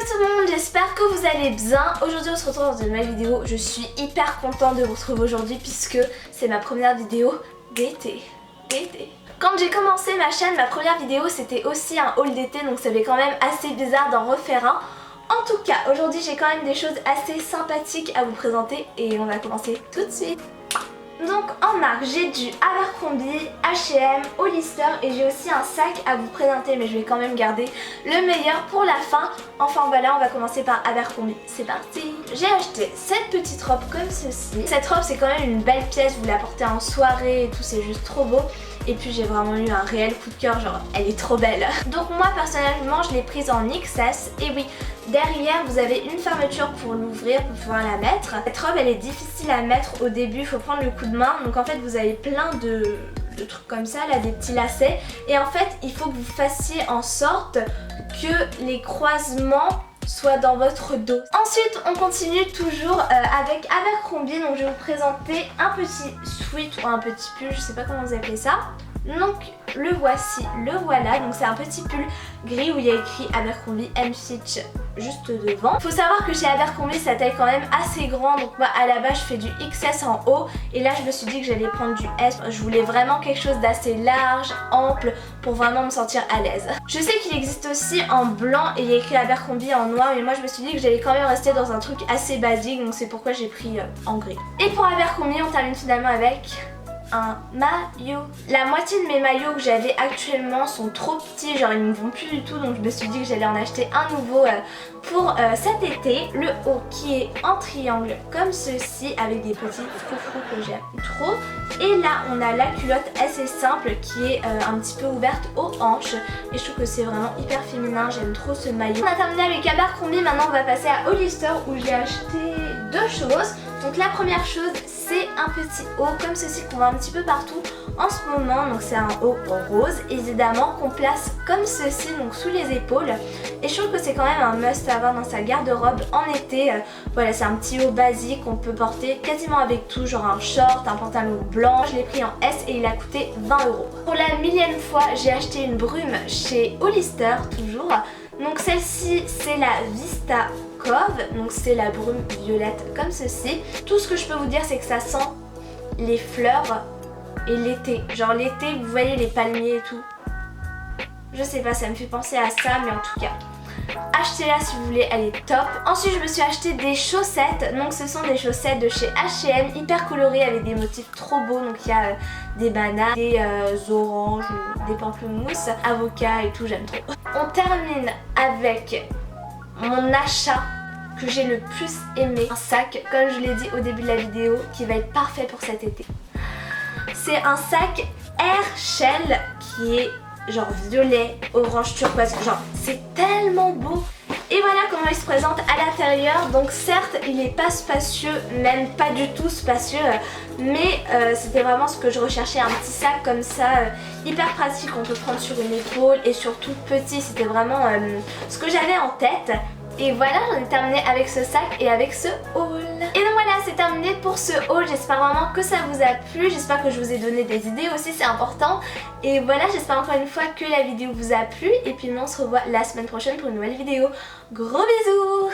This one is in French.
tout le monde, j'espère que vous allez bien. Aujourd'hui on se retrouve dans une nouvelle vidéo. Je suis hyper contente de vous retrouver aujourd'hui puisque c'est ma première vidéo d'été. Quand j'ai commencé ma chaîne, ma première vidéo c'était aussi un haul d'été, donc ça fait quand même assez bizarre d'en refaire un. En tout cas, aujourd'hui j'ai quand même des choses assez sympathiques à vous présenter et on va commencer tout de suite. Donc en marque, j'ai du Abercrombie, H&M, Hollister et j'ai aussi un sac à vous présenter, mais je vais quand même garder le meilleur pour la fin. Enfin voilà, on va commencer par Abercrombie, c'est parti. J'ai acheté cette petite robe comme ceci. Cette robe c'est quand même une belle pièce, vous la portez en soirée et tout, c'est juste trop beau. Et puis j'ai vraiment eu un réel coup de cœur, genre elle est trop belle. Donc moi personnellement je l'ai prise en XS. Et oui, derrière vous avez une fermeture pour l'ouvrir, pour pouvoir la mettre. Cette robe elle est difficile à mettre au début, il faut prendre le coup de main. Donc en fait vous avez plein de trucs comme ça, là, des petits lacets. Et en fait il faut que vous fassiez en sorte que les croisements soit dans votre dos. Ensuite on continue toujours avec Abercrombie. Donc je vais vous présenter un petit sweat ou un petit pull, je sais pas comment vous appelez ça. Donc le voici, le voilà. Donc c'est un petit pull gris où il y a écrit Abercrombie and Fitch juste devant. Faut savoir que chez Abercrombie sa taille est quand même assez grande. Donc moi à la base je fais du XS en haut. Et là je me suis dit que j'allais prendre du S. Je voulais vraiment quelque chose d'assez large, ample, pour vraiment me sentir à l'aise. Je sais qu'il existe aussi en blanc et il y a écrit Abercrombie en noir. Mais moi je me suis dit que j'allais quand même rester dans un truc assez basique. Donc c'est pourquoi j'ai pris en gris. Et pour Abercrombie on termine finalement avec un maillot. La moitié de mes maillots que j'avais actuellement sont trop petits, genre ils ne me vont plus du tout, donc je me suis dit que j'allais en acheter un nouveau pour cet été. Le haut qui est en triangle comme ceci avec des petits froufrous que j'aime trop. Et là on a la culotte assez simple qui est un petit peu ouverte aux hanches et je trouve que c'est vraiment hyper féminin, j'aime trop ce maillot. On a terminé avec Abercrombie, maintenant on va passer à Hollister où j'ai acheté deux choses. Donc la première chose c'est un petit haut comme ceci qu'on voit un petit peu partout en ce moment. Donc c'est un haut rose évidemment qu'on place comme ceci, donc sous les épaules. Et je trouve que c'est quand même un must à avoir dans sa garde-robe en été. Voilà, c'est un petit haut basique qu'on peut porter quasiment avec tout, genre un short, un pantalon blanc. Je l'ai pris en S et il a coûté 20 €. Pour la millième fois j'ai acheté une brume chez Hollister toujours. Donc celle-ci c'est la Vista Cove, donc c'est la brume violette comme ceci. Tout ce que je peux vous dire c'est que ça sent les fleurs et l'été. Genre l'été vous voyez les palmiers et tout. Je sais pas, ça me fait penser à ça, mais en tout cas achetez-la si vous voulez, elle est top. Ensuite je me suis acheté des chaussettes. Donc ce sont des chaussettes de chez H&M, hyper colorées avec des motifs trop beaux. Donc il y a des bananes, des oranges, des pamplemousses, avocats et tout, j'aime trop. On termine avec mon achat que j'ai le plus aimé. Un sac, comme je l'ai dit au début de la vidéo, qui va être parfait pour cet été. C'est un sac Air Shell qui est genre violet, orange turquoise, genre c'est tellement beau. Et voilà comment il se présente à l'intérieur. Donc certes il n'est pas spacieux, même pas du tout spacieux, mais c'était vraiment ce que je recherchais, un petit sac comme ça, hyper pratique, on peut prendre sur une épaule et surtout petit, c'était vraiment ce que j'avais en tête. Et voilà, j'en ai terminé avec ce sac et avec ce haul. Et donc voilà, c'est terminé pour ce haul. J'espère vraiment que ça vous a plu. J'espère que je vous ai donné des idées aussi, c'est important. Et voilà, j'espère encore une fois que la vidéo vous a plu. Et puis nous on se revoit la semaine prochaine pour une nouvelle vidéo. Gros bisous!